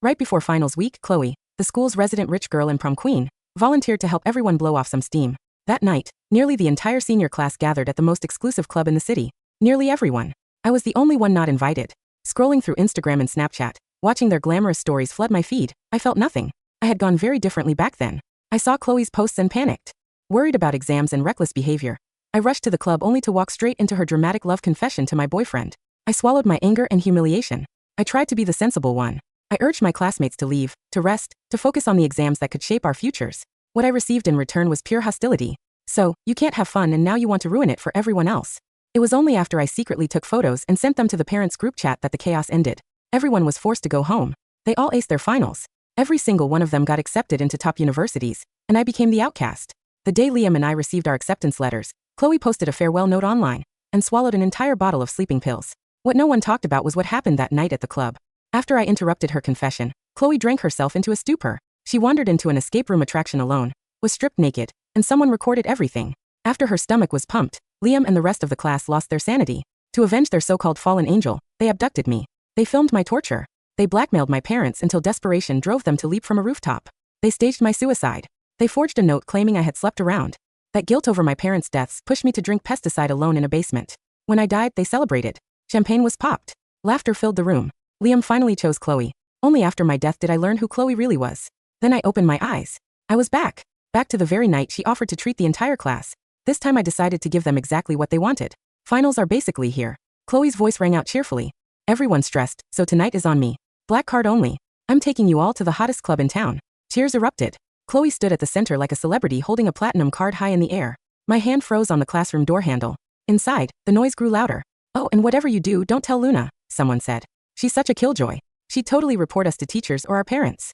Right before finals week, Khloe, the school's resident rich girl and prom queen, volunteered to help everyone blow off some steam. That night, nearly the entire senior class gathered at the most exclusive club in the city. Nearly everyone. I was the only one not invited. Scrolling through Instagram and Snapchat, watching their glamorous stories flood my feed, I felt nothing. I had gone very differently back then. I saw Khloe's posts and panicked. Worried about exams and reckless behavior, I rushed to the club only to walk straight into her dramatic love confession to my boyfriend. I swallowed my anger and humiliation. I tried to be the sensible one. I urged my classmates to leave, to rest, to focus on the exams that could shape our futures. What I received in return was pure hostility. So, you can't have fun and now you want to ruin it for everyone else. It was only after I secretly took photos and sent them to the parents' group chat that the chaos ended. Everyone was forced to go home. They all aced their finals. Every single one of them got accepted into top universities, and I became the outcast. The day Liam and I received our acceptance letters, Khloe posted a farewell note online and swallowed an entire bottle of sleeping pills. What no one talked about was what happened that night at the club. After I interrupted her confession, Khloe drank herself into a stupor. She wandered into an escape room attraction alone, was stripped naked, and someone recorded everything. After her stomach was pumped, Liam and the rest of the class lost their sanity. To avenge their so-called fallen angel, they abducted me. They filmed my torture. They blackmailed my parents until desperation drove them to leap from a rooftop. They staged my suicide. They forged a note claiming I had slept around. That guilt over my parents' deaths pushed me to drink pesticide alone in a basement. When I died, they celebrated. Champagne was popped. Laughter filled the room. Liam finally chose Khloe. Only after my death did I learn who Khloe really was. Then I opened my eyes. I was back. Back to the very night she offered to treat the entire class. This time I decided to give them exactly what they wanted. Finals are basically here. Khloe's voice rang out cheerfully. Everyone's stressed, so tonight is on me. Black card only. I'm taking you all to the hottest club in town. Cheers erupted. Khloe stood at the center like a celebrity holding a platinum card high in the air. My hand froze on the classroom door handle. Inside, the noise grew louder. Oh, and whatever you do, don't tell Luna, someone said. She's such a killjoy. She'd totally report us to teachers or our parents.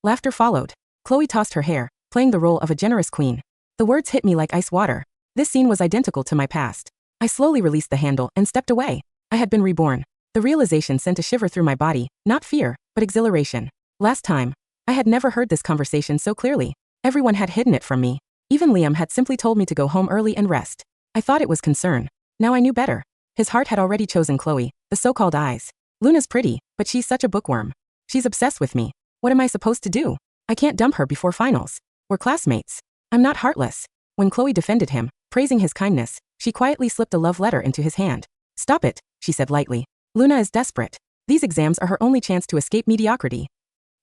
Laughter followed. Khloe tossed her hair, playing the role of a generous queen. The words hit me like ice water. This scene was identical to my past. I slowly released the handle and stepped away. I had been reborn. The realization sent a shiver through my body, not fear, but exhilaration. Last time, I had never heard this conversation so clearly. Everyone had hidden it from me. Even Liam had simply told me to go home early and rest. I thought it was concern. Now I knew better. His heart had already chosen Khloe, the so-called eyes. Luna's pretty, but she's such a bookworm. She's obsessed with me. What am I supposed to do? I can't dump her before finals. We're classmates. I'm not heartless. When Khloe defended him, praising his kindness, she quietly slipped a love letter into his hand. Stop it, she said lightly. Luna is desperate. These exams are her only chance to escape mediocrity.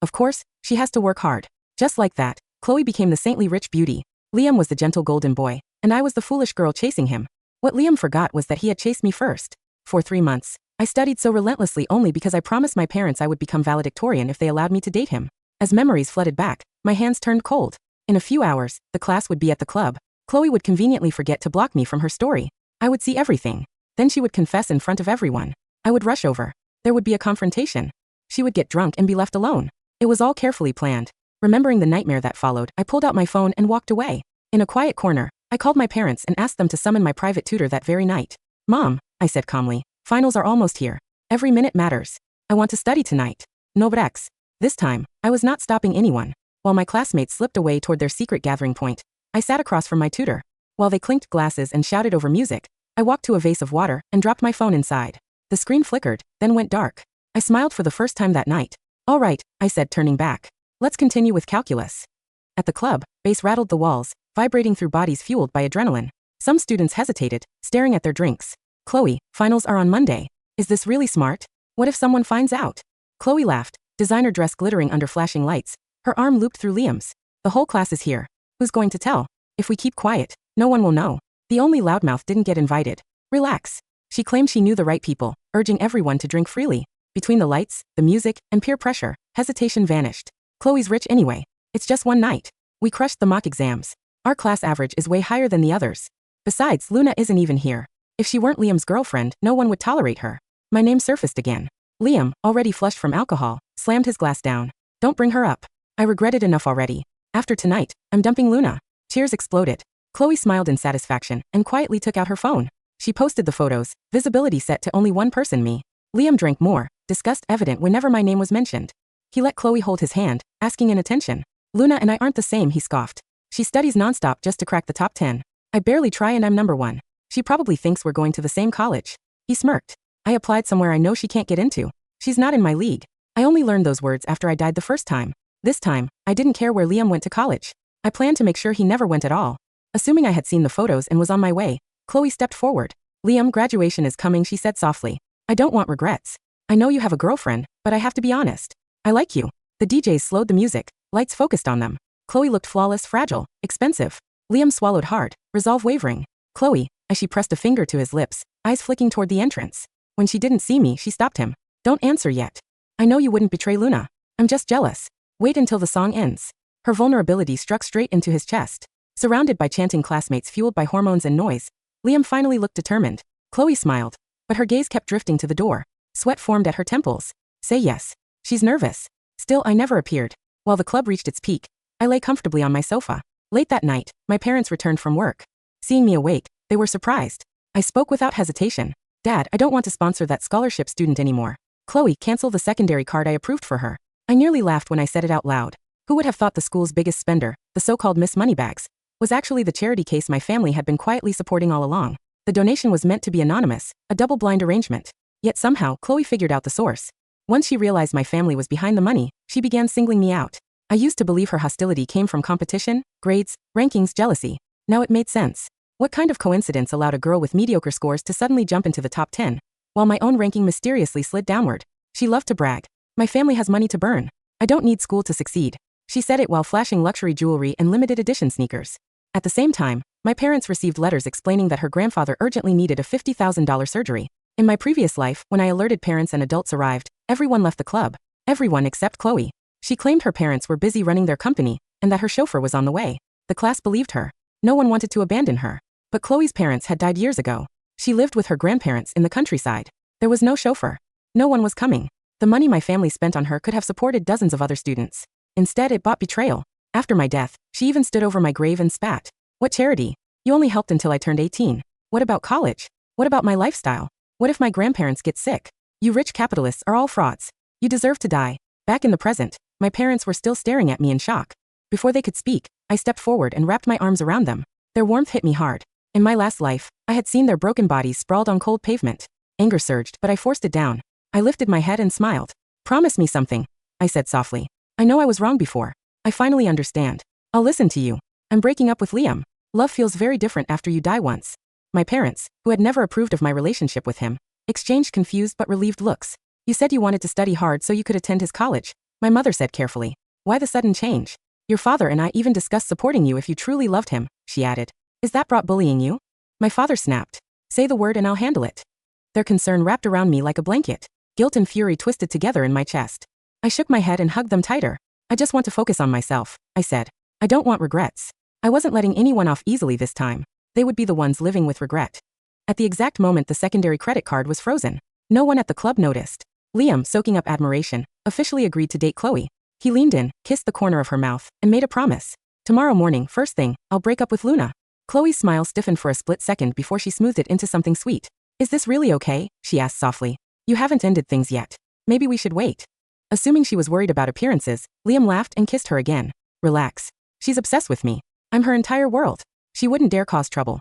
Of course, she has to work hard. Just like that, Khloe became the saintly rich beauty. Liam was the gentle golden boy, and I was the foolish girl chasing him. What Liam forgot was that he had chased me first. For 3 months, I studied so relentlessly only because I promised my parents I would become valedictorian if they allowed me to date him. As memories flooded back, my hands turned cold. In a few hours, the class would be at the club. Khloe would conveniently forget to block me from her story. I would see everything. Then she would confess in front of everyone. I would rush over. There would be a confrontation. She would get drunk and be left alone. It was all carefully planned. Remembering the nightmare that followed, I pulled out my phone and walked away. In a quiet corner, I called my parents and asked them to summon my private tutor that very night. Mom, I said calmly, finals are almost here. Every minute matters. I want to study tonight. No breaks. This time, I was not stopping anyone. While my classmates slipped away toward their secret gathering point, I sat across from my tutor. While they clinked glasses and shouted over music, I walked to a vase of water and dropped my phone inside. The screen flickered, then went dark. I smiled for the first time that night. All right, I said, turning back. Let's continue with calculus. At the club, bass rattled the walls, vibrating through bodies fueled by adrenaline. Some students hesitated, staring at their drinks. Khloe, finals are on Monday. Is this really smart? What if someone finds out? Khloe laughed, designer dress glittering under flashing lights. Her arm looped through Liam's. The whole class is here. Who's going to tell? If we keep quiet, no one will know. The only loudmouth didn't get invited. Relax. She claimed she knew the right people, urging everyone to drink freely. Between the lights, the music, and peer pressure, hesitation vanished. Khloe's rich anyway. It's just one night. We crushed the mock exams. Our class average is way higher than the others. Besides, Luna isn't even here. If she weren't Liam's girlfriend, no one would tolerate her. My name surfaced again. Liam, already flushed from alcohol, slammed his glass down. Don't bring her up. I regret it enough already. After tonight, I'm dumping Luna. Cheers exploded. Khloe smiled in satisfaction and quietly took out her phone. She posted the photos, visibility set to only one person, me. Liam drank more, disgust evident whenever my name was mentioned. He let Khloe hold his hand, asking in attention. Luna and I aren't the same, he scoffed. She studies nonstop just to crack the top 10. I barely try and I'm number 1. She probably thinks we're going to the same college. He smirked. I applied somewhere I know she can't get into. She's not in my league. I only learned those words after I died the first time. This time, I didn't care where Liam went to college. I planned to make sure he never went at all. Assuming I had seen the photos and was on my way, Khloe stepped forward. Liam, graduation is coming, she said softly. I don't want regrets. I know you have a girlfriend, but I have to be honest. I like you. The DJs slowed the music, lights focused on them. Khloe looked flawless, fragile, expensive. Liam swallowed hard, resolve wavering. Khloe, as she pressed a finger to his lips, eyes flicking toward the entrance. When she didn't see me, she stopped him. Don't answer yet. I know you wouldn't betray Luna. I'm just jealous. Wait until the song ends. Her vulnerability struck straight into his chest. Surrounded by chanting classmates fueled by hormones and noise, Liam finally looked determined. Khloe smiled, but her gaze kept drifting to the door. Sweat formed at her temples. Say yes. She's nervous. Still, I never appeared. While the club reached its peak, I lay comfortably on my sofa. Late that night, my parents returned from work. Seeing me awake, they were surprised. I spoke without hesitation. Dad, I don't want to sponsor that scholarship student anymore. Khloe, cancel the secondary card I approved for her. I nearly laughed when I said it out loud. Who would have thought the school's biggest spender, the so-called Miss Moneybags, was actually the charity case my family had been quietly supporting all along? The donation was meant to be anonymous, a double-blind arrangement. Yet somehow, Khloe figured out the source. Once she realized my family was behind the money, she began singling me out. I used to believe her hostility came from competition, grades, rankings, jealousy. Now it made sense. What kind of coincidence allowed a girl with mediocre scores to suddenly jump into the top 10, while my own ranking mysteriously slid downward? She loved to brag. My family has money to burn. I don't need school to succeed. She said it while flashing luxury jewelry and limited edition sneakers. At the same time, my parents received letters explaining that her grandfather urgently needed a $50,000 surgery. In my previous life, when I alerted parents and adults arrived, everyone left the club. Everyone except Khloe. She claimed her parents were busy running their company, and that her chauffeur was on the way. The class believed her. No one wanted to abandon her. But Khloe's parents had died years ago. She lived with her grandparents in the countryside. There was no chauffeur. No one was coming. The money my family spent on her could have supported dozens of other students. Instead, it bought betrayal. After my death, she even stood over my grave and spat. What charity? You only helped until I turned 18. What about college? What about my lifestyle? What if my grandparents get sick? You rich capitalists are all frauds. You deserve to die. Back in the present, my parents were still staring at me in shock. Before they could speak, I stepped forward and wrapped my arms around them. Their warmth hit me hard. In my last life, I had seen their broken bodies sprawled on cold pavement. Anger surged, but I forced it down. I lifted my head and smiled. Promise me something, I said softly. I know I was wrong before. I finally understand. I'll listen to you. I'm breaking up with Liam. Love feels very different after you die once. My parents, who had never approved of my relationship with him, exchanged confused but relieved looks. You said you wanted to study hard so you could attend his college, my mother said carefully. Why the sudden change? Your father and I even discussed supporting you if you truly loved him, she added. Is that brought bullying you? My father snapped. Say the word and I'll handle it. Their concern wrapped around me like a blanket. Guilt and fury twisted together in my chest. I shook my head and hugged them tighter. I just want to focus on myself, I said. I don't want regrets. I wasn't letting anyone off easily this time. They would be the ones living with regret. At the exact moment the secondary credit card was frozen. No one at the club noticed. Liam, soaking up admiration, officially agreed to date Khloe. He leaned in, kissed the corner of her mouth, and made a promise. Tomorrow morning, first thing, I'll break up with Luna. Khloe's smile stiffened for a split second before she smoothed it into something sweet. Is this really okay? She asked softly. You haven't ended things yet. Maybe we should wait. Assuming she was worried about appearances, Liam laughed and kissed her again. Relax. She's obsessed with me. I'm her entire world. She wouldn't dare cause trouble.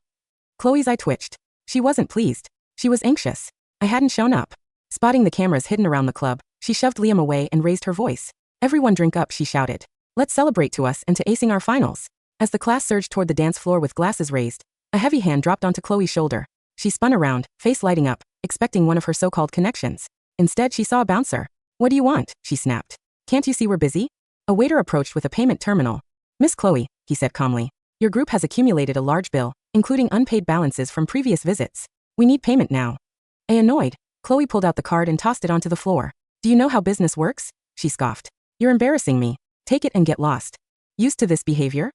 Khloe's eye twitched. She wasn't pleased. She was anxious. I hadn't shown up. Spotting the cameras hidden around the club, she shoved Liam away and raised her voice. Everyone drink up, she shouted. Let's celebrate to us and to acing our finals. As the class surged toward the dance floor with glasses raised, a heavy hand dropped onto Khloe's shoulder. She spun around, face lighting up, expecting one of her so-called connections. Instead, she saw a bouncer. What do you want? She snapped. Can't you see we're busy? A waiter approached with a payment terminal. Miss Khloe, he said calmly. Your group has accumulated a large bill, including unpaid balances from previous visits. We need payment now. Annoyed, Khloe pulled out the card and tossed it onto the floor. Do you know how business works? She scoffed. You're embarrassing me. Take it and get lost. Used to this behavior?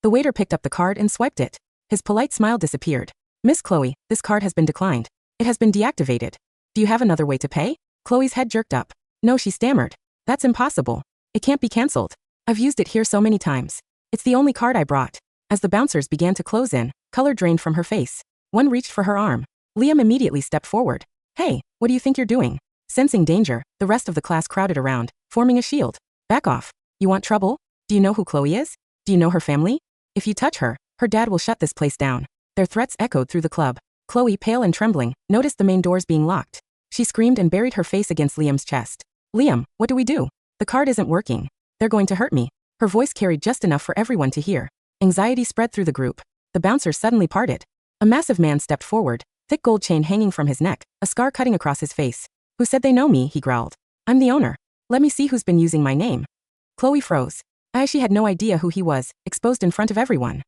The waiter picked up the card and swiped it. His polite smile disappeared. Miss Khloe, this card has been declined. It has been deactivated. Do you have another way to pay? Khloe's head jerked up. No, she stammered. That's impossible. It can't be cancelled. I've used it here so many times. It's the only card I brought. As the bouncers began to close in, color drained from her face. One reached for her arm. Liam immediately stepped forward. Hey, what do you think you're doing? Sensing danger, the rest of the class crowded around, forming a shield. Back off. You want trouble? Do you know who Khloe is? Do you know her family? If you touch her, her dad will shut this place down. Their threats echoed through the club. Khloe, pale and trembling, noticed the main doors being locked. She screamed and buried her face against Liam's chest. Liam, what do we do? The card isn't working. They're going to hurt me. Her voice carried just enough for everyone to hear. Anxiety spread through the group. The bouncers suddenly parted. A massive man stepped forward, thick gold chain hanging from his neck, a scar cutting across his face. Who said they know me? He growled. I'm the owner. Let me see who's been using my name. Khloe froze. She had no idea who he was, exposed in front of everyone.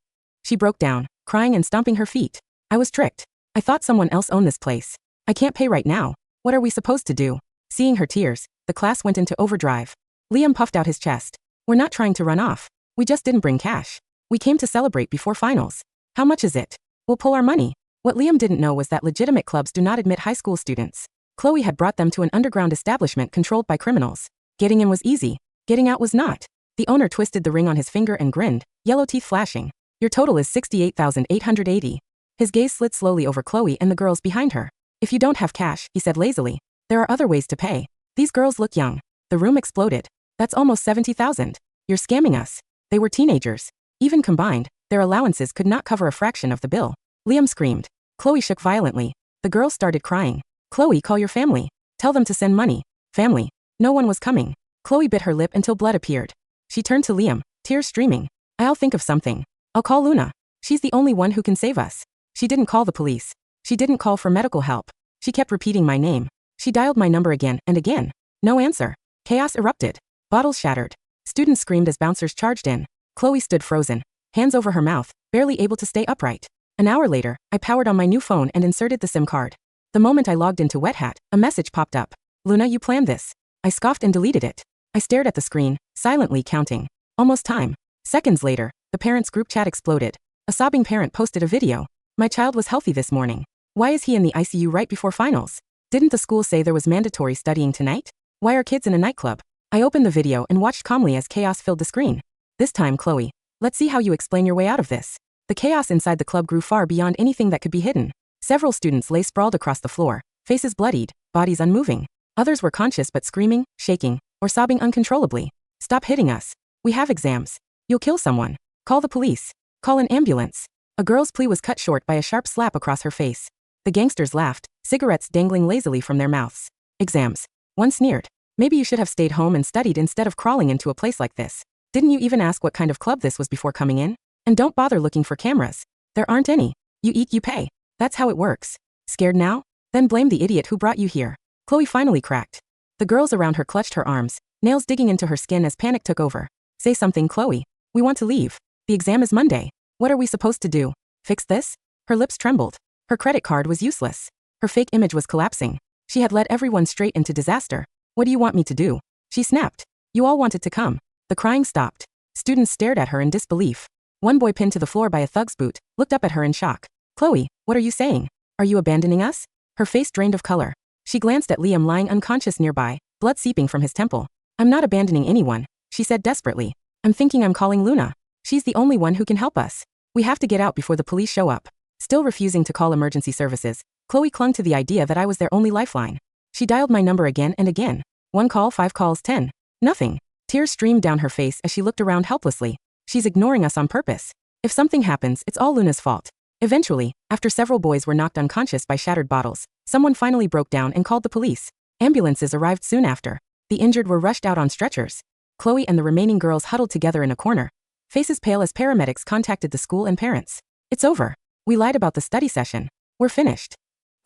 She broke down, crying and stomping her feet. I was tricked. I thought someone else owned this place. I can't pay right now. What are we supposed to do? Seeing her tears, the class went into overdrive. Liam puffed out his chest. We're not trying to run off. We just didn't bring cash. We came to celebrate before finals. How much is it? We'll pull our money. What Liam didn't know was that legitimate clubs do not admit high school students. Khloe had brought them to an underground establishment controlled by criminals. Getting in was easy. Getting out was not. The owner twisted the ring on his finger and grinned, yellow teeth flashing. Your total is $68,880. His gaze slid slowly over Khloe and the girls behind her. If you don't have cash, he said lazily, there are other ways to pay. These girls look young. The room exploded. That's almost $70,000. You're scamming us. They were teenagers. Even combined, their allowances could not cover a fraction of the bill. Liam screamed. Khloe shook violently. The girls started crying. Khloe, call your family. Tell them to send money. Family. No one was coming. Khloe bit her lip until blood appeared. She turned to Liam, tears streaming. I'll think of something. I'll call Luna. She's the only one who can save us. She didn't call the police. She didn't call for medical help. She kept repeating my name. She dialed my number again and again. No answer. Chaos erupted. Bottles shattered. Students screamed as bouncers charged in. Khloe stood frozen, hands over her mouth, barely able to stay upright. An hour later, I powered on my new phone and inserted the SIM card. The moment I logged into Wet Hat, a message popped up. Luna, you planned this. I scoffed and deleted it. I stared at the screen, silently counting. Almost time. Seconds later, the parents' group chat exploded. A sobbing parent posted a video. My child was healthy this morning. Why is he in the ICU right before finals? Didn't the school say there was mandatory studying tonight? Why are kids in a nightclub? I opened the video and watched calmly as chaos filled the screen. This time, Khloe, let's see how you explain your way out of this. The chaos inside the club grew far beyond anything that could be hidden. Several students lay sprawled across the floor, faces bloodied, bodies unmoving. Others were conscious but screaming, shaking, or sobbing uncontrollably. Stop hitting us. We have exams. You'll kill someone. Call the police. Call an ambulance. A girl's plea was cut short by a sharp slap across her face. The gangsters laughed, cigarettes dangling lazily from their mouths. Exams. One sneered. Maybe you should have stayed home and studied instead of crawling into a place like this. Didn't you even ask what kind of club this was before coming in? And don't bother looking for cameras. There aren't any. You eat, you pay. That's how it works. Scared now? Then blame the idiot who brought you here. Khloe finally cracked. The girls around her clutched her arms, nails digging into her skin as panic took over. Say something, Khloe. We want to leave. The exam is Monday. What are we supposed to do? Fix this? Her lips trembled. Her credit card was useless. Her fake image was collapsing. She had led everyone straight into disaster. What do you want me to do? She snapped. You all wanted to come. The crying stopped. Students stared at her in disbelief. One boy pinned to the floor by a thug's boot, looked up at her in shock. Khloe, what are you saying? Are you abandoning us? Her face drained of color. She glanced at Liam lying unconscious nearby, blood seeping from his temple. I'm not abandoning anyone, she said desperately. I'm thinking I'm calling Luna. She's the only one who can help us. We have to get out before the police show up. Still refusing to call emergency services, Khloe clung to the idea that I was their only lifeline. She dialed my number again and again. 1 call, 5 calls, 10. Nothing. Tears streamed down her face as she looked around helplessly. She's ignoring us on purpose. If something happens, it's all Luna's fault. Eventually, after several boys were knocked unconscious by shattered bottles, someone finally broke down and called the police. Ambulances arrived soon after. The injured were rushed out on stretchers. Khloe and the remaining girls huddled together in a corner, faces pale as paramedics contacted the school and parents. It's over. We lied about the study session. We're finished.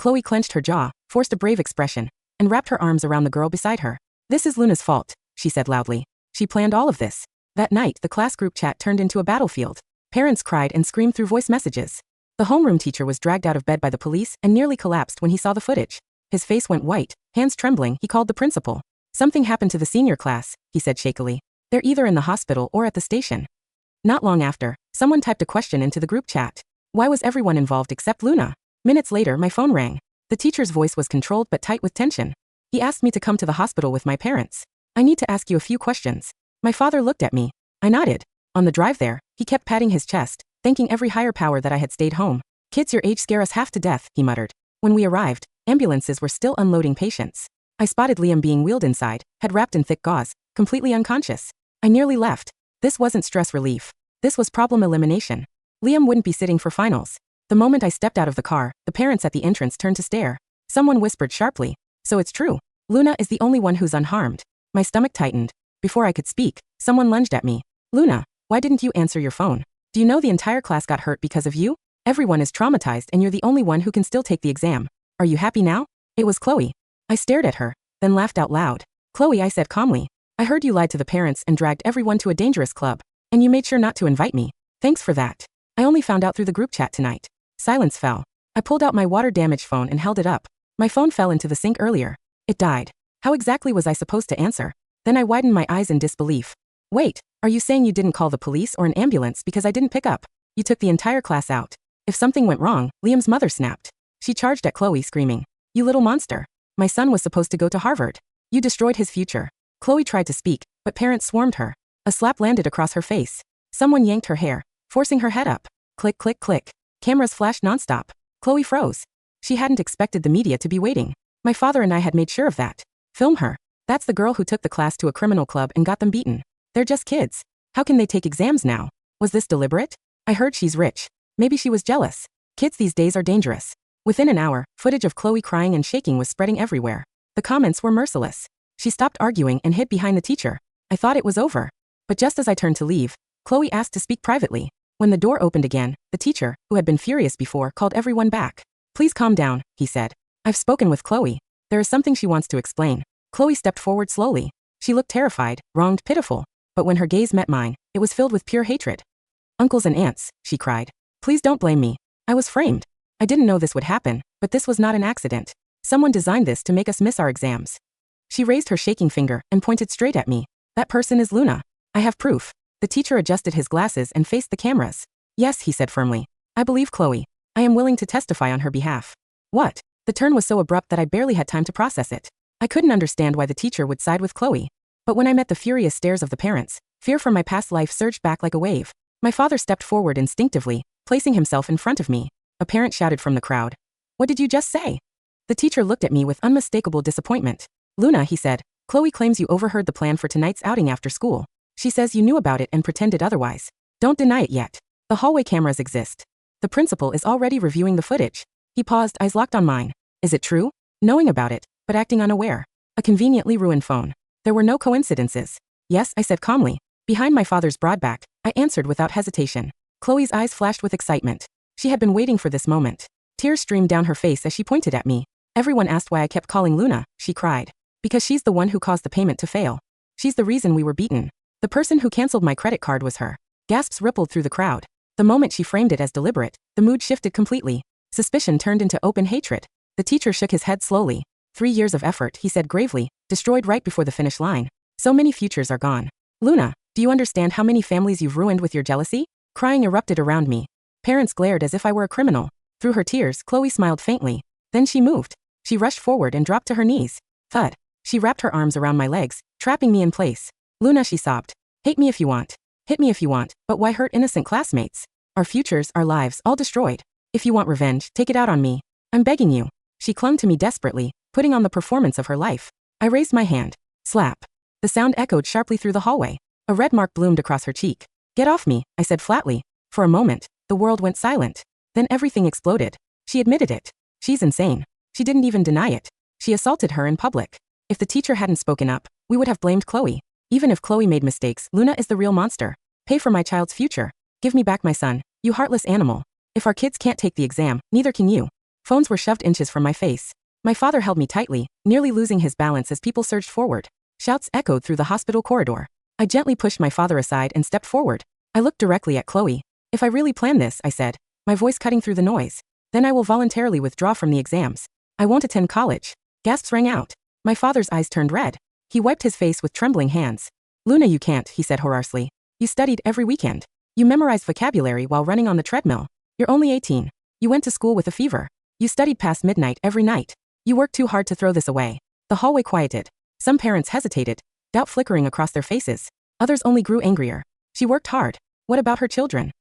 Khloe clenched her jaw, forced a brave expression, and wrapped her arms around the girl beside her. This is Luna's fault, she said loudly. She planned all of this. That night, the class group chat turned into a battlefield. Parents cried and screamed through voice messages. The homeroom teacher was dragged out of bed by the police and nearly collapsed when he saw the footage. His face went white, hands trembling. He called the principal. Something happened to the senior class, he said shakily. They're either in the hospital or at the station. Not long after, someone typed a question into the group chat. Why was everyone involved except Luna? Minutes later, my phone rang. The teacher's voice was controlled but tight with tension. He asked me to come to the hospital with my parents. I need to ask you a few questions. My father looked at me. I nodded. On the drive there, he kept patting his chest, thanking every higher power that I had stayed home. Kids your age scare us half to death, he muttered. When we arrived, ambulances were still unloading patients. I spotted Liam being wheeled inside, head wrapped in thick gauze, completely unconscious. I nearly left. This wasn't stress relief. This was problem elimination. Liam wouldn't be sitting for finals. The moment I stepped out of the car, the parents at the entrance turned to stare. Someone whispered sharply, so it's true. Luna is the only one who's unharmed. My stomach tightened. Before I could speak, someone lunged at me. Luna, why didn't you answer your phone? Do you know the entire class got hurt because of you? Everyone is traumatized and you're the only one who can still take the exam. Are you happy now? It was Khloe. I stared at her, then laughed out loud. Khloe, I said calmly. I heard you lied to the parents and dragged everyone to a dangerous club. And you made sure not to invite me. Thanks for that. I only found out through the group chat tonight. Silence fell. I pulled out my water-damaged phone and held it up. My phone fell into the sink earlier. It died. How exactly was I supposed to answer? Then I widened my eyes in disbelief. Wait, are you saying you didn't call the police or an ambulance because I didn't pick up? You took the entire class out. If something went wrong, Liam's mother snapped. She charged at Khloe, screaming, "You little monster. My son was supposed to go to Harvard. You destroyed his future." Khloe tried to speak, but parents swarmed her. A slap landed across her face. Someone yanked her hair, forcing her head up. Click, click, click. Cameras flashed nonstop. Khloe froze. She hadn't expected the media to be waiting. My father and I had made sure of that. Film her. That's the girl who took the class to a criminal club and got them beaten. They're just kids. How can they take exams now? Was this deliberate? I heard she's rich. Maybe she was jealous. Kids these days are dangerous. Within an hour, footage of Khloe crying and shaking was spreading everywhere. The comments were merciless. She stopped arguing and hid behind the teacher. I thought it was over. But just as I turned to leave, Khloe asked to speak privately. When the door opened again, the teacher, who had been furious before, called everyone back. "Please calm down," he said. "I've spoken with Khloe. There is something she wants to explain." Khloe stepped forward slowly. She looked terrified, wronged, pitiful. But when her gaze met mine, it was filled with pure hatred. "Uncles and aunts," she cried. "Please don't blame me. I was framed. I didn't know this would happen, but this was not an accident. Someone designed this to make us miss our exams." She raised her shaking finger and pointed straight at me. "That person is Luna. I have proof." The teacher adjusted his glasses and faced the cameras. "Yes," he said firmly. "I believe Khloe. I am willing to testify on her behalf." What? The turn was so abrupt that I barely had time to process it. I couldn't understand why the teacher would side with Khloe. But when I met the furious stares of the parents, fear from my past life surged back like a wave. My father stepped forward instinctively, placing himself in front of me. A parent shouted from the crowd, "What did you just say?" The teacher looked at me with unmistakable disappointment. "Luna," he said, "Khloe claims you overheard the plan for tonight's outing after school. She says you knew about it and pretended otherwise. Don't deny it yet. The hallway cameras exist. The principal is already reviewing the footage." He paused, eyes locked on mine. "Is it true?" Knowing about it, but acting unaware. A conveniently ruined phone. There were no coincidences. "Yes," I said calmly. Behind my father's broad back, I answered without hesitation. Khloe's eyes flashed with excitement. She had been waiting for this moment. Tears streamed down her face as she pointed at me. "Everyone asked why I kept calling Luna," she cried. "Because she's the one who caused the payment to fail. She's the reason we were beaten. The person who canceled my credit card was her." Gasps rippled through the crowd. The moment she framed it as deliberate, the mood shifted completely. Suspicion turned into open hatred. The teacher shook his head slowly. 3 years of effort, he said gravely, destroyed right before the finish line. So many futures are gone. "Luna, do you understand how many families you've ruined with your jealousy?" Crying erupted around me. Parents glared as if I were a criminal. Through her tears, Khloe smiled faintly. Then she moved. She rushed forward and dropped to her knees. Thud. She wrapped her arms around my legs, trapping me in place. "Luna," she sobbed. "Hate me if you want. Hit me if you want, but why hurt innocent classmates? Our futures, our lives, all destroyed. If you want revenge, take it out on me. I'm begging you." She clung to me desperately, putting on the performance of her life. I raised my hand. Slap. The sound echoed sharply through the hallway. A red mark bloomed across her cheek. "Get off me," I said flatly. For a moment, the world went silent. Then everything exploded. She admitted it. She's insane. She didn't even deny it. She assaulted her in public. If the teacher hadn't spoken up, we would have blamed Khloe. Even if Khloe made mistakes, Luna is the real monster. Pay for my child's future. Give me back my son, you heartless animal. If our kids can't take the exam, neither can you. Phones were shoved inches from my face. My father held me tightly, nearly losing his balance as people surged forward. Shouts echoed through the hospital corridor. I gently pushed my father aside and stepped forward. I looked directly at Khloe. "If I really plan this," I said, my voice cutting through the noise, "then I will voluntarily withdraw from the exams. I won't attend college." Gasps rang out. My father's eyes turned red. He wiped his face with trembling hands. "Luna, you can't," he said hoarsely. "You studied every weekend. You memorized vocabulary while running on the treadmill. You're only 18. You went to school with a fever. You studied past midnight every night. You worked too hard to throw this away." The hallway quieted. Some parents hesitated, doubt flickering across their faces. Others only grew angrier. She worked hard. What about her children?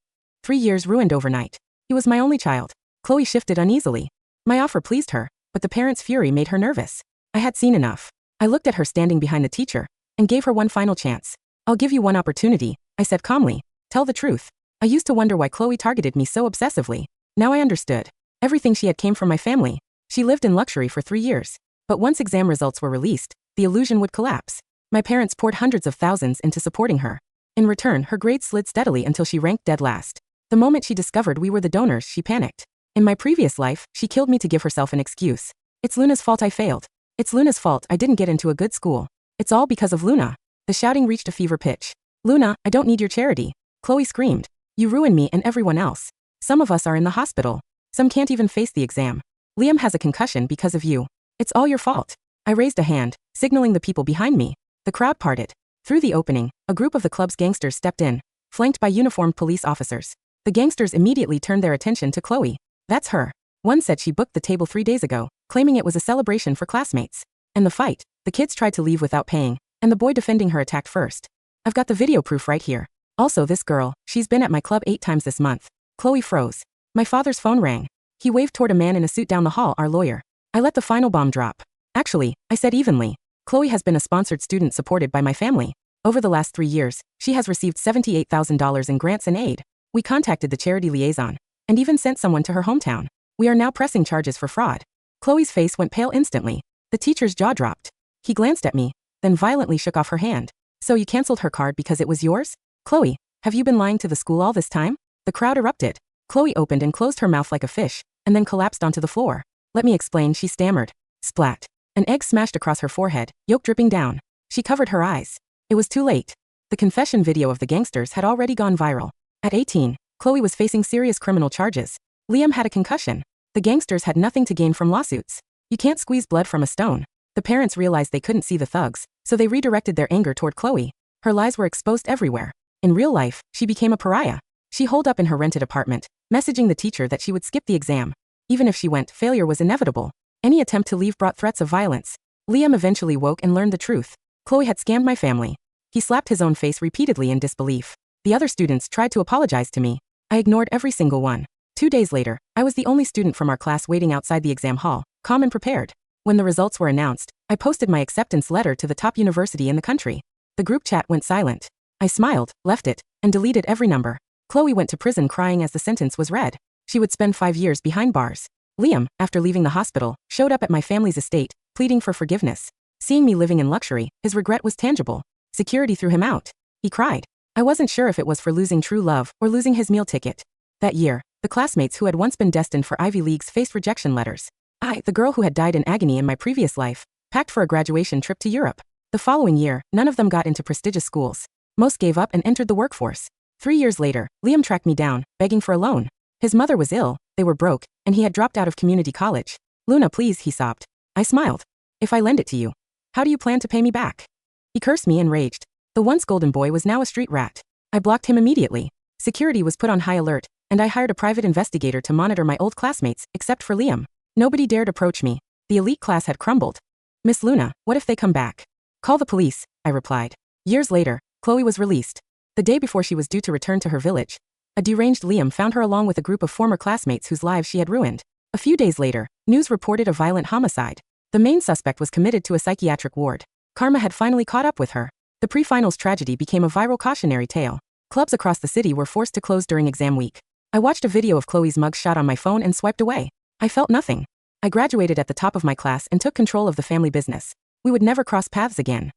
3 years ruined overnight. He was my only child. Khloe shifted uneasily. My offer pleased her, but the parents' fury made her nervous. I had seen enough. I looked at her standing behind the teacher and gave her one final chance. "I'll give you one opportunity," I said calmly. "Tell the truth." I used to wonder why Khloe targeted me so obsessively. Now I understood. Everything she had came from my family. She lived in luxury for 3 years. But once exam results were released, the illusion would collapse. My parents poured hundreds of thousands into supporting her. In return, her grades slid steadily until she ranked dead last. The moment she discovered we were the donors, she panicked. In my previous life, she killed me to give herself an excuse. It's Luna's fault I failed. It's Luna's fault I didn't get into a good school. It's all because of Luna. The shouting reached a fever pitch. Luna, I don't need your charity. Khloe screamed. You ruined me and everyone else. Some of us are in the hospital. Some can't even face the exam. Liam has a concussion because of you. It's all your fault. I raised a hand, signaling the people behind me. The crowd parted. Through the opening, a group of the club's gangsters stepped in, flanked by uniformed police officers. The gangsters immediately turned their attention to Khloe. That's her. One said she booked the table 3 days ago, claiming it was a celebration for classmates. And the fight, the kids tried to leave without paying, and the boy defending her attacked first. I've got the video proof right here. Also this girl, she's been at my club 8 times this month. Khloe froze. My father's phone rang. He waved toward a man in a suit down the hall, our lawyer. I let the final bomb drop. Actually, I said evenly. Khloe has been a sponsored student supported by my family. Over the last 3 years, she has received $78,000 in grants and aid. We contacted the charity liaison, and even sent someone to her hometown. We are now pressing charges for fraud. Khloe's face went pale instantly. The teacher's jaw dropped. He glanced at me, then violently shook off her hand. So you canceled her card because it was yours? Khloe, have you been lying to the school all this time? The crowd erupted. Khloe opened and closed her mouth like a fish, and then collapsed onto the floor. Let me explain, she stammered. Splat. An egg smashed across her forehead, yolk dripping down. She covered her eyes. It was too late. The confession video of the gangsters had already gone viral. At 18, Khloe was facing serious criminal charges. Liam had a concussion. The gangsters had nothing to gain from lawsuits. You can't squeeze blood from a stone. The parents realized they couldn't see the thugs, so they redirected their anger toward Khloe. Her lies were exposed everywhere. In real life, she became a pariah. She holed up in her rented apartment, messaging the teacher that she would skip the exam. Even if she went, failure was inevitable. Any attempt to leave brought threats of violence. Liam eventually woke and learned the truth. Khloe had scammed my family. He slapped his own face repeatedly in disbelief. The other students tried to apologize to me. I ignored every single one. 2 days later, I was the only student from our class waiting outside the exam hall, calm and prepared. When the results were announced, I posted my acceptance letter to the top university in the country. The group chat went silent. I smiled, left it, and deleted every number. Khloe went to prison crying as the sentence was read. She would spend 5 years behind bars. Liam, after leaving the hospital, showed up at my family's estate, pleading for forgiveness. Seeing me living in luxury, his regret was tangible. Security threw him out. He cried. I wasn't sure if it was for losing true love or losing his meal ticket. That year, the classmates who had once been destined for Ivy Leagues faced rejection letters. I, the girl who had died in agony in my previous life, packed for a graduation trip to Europe. The following year, none of them got into prestigious schools. Most gave up and entered the workforce. 3 years later, Liam tracked me down, begging for a loan. His mother was ill, they were broke, and he had dropped out of community college. Luna, please, he sobbed. I smiled. If I lend it to you, how do you plan to pay me back? He cursed me and raged. The once golden boy was now a street rat. I blocked him immediately. Security was put on high alert, and I hired a private investigator to monitor my old classmates, except for Liam. Nobody dared approach me. The elite class had crumbled. Miss Luna, what if they come back? Call the police, I replied. Years later, Khloe was released. The day before she was due to return to her village, a deranged Liam found her along with a group of former classmates whose lives she had ruined. A few days later, news reported a violent homicide. The main suspect was committed to a psychiatric ward. Karma had finally caught up with her. The pre-finals tragedy became a viral cautionary tale. Clubs across the city were forced to close during exam week. I watched a video of Khloe's mugshot on my phone and swiped away. I felt nothing. I graduated at the top of my class and took control of the family business. We would never cross paths again.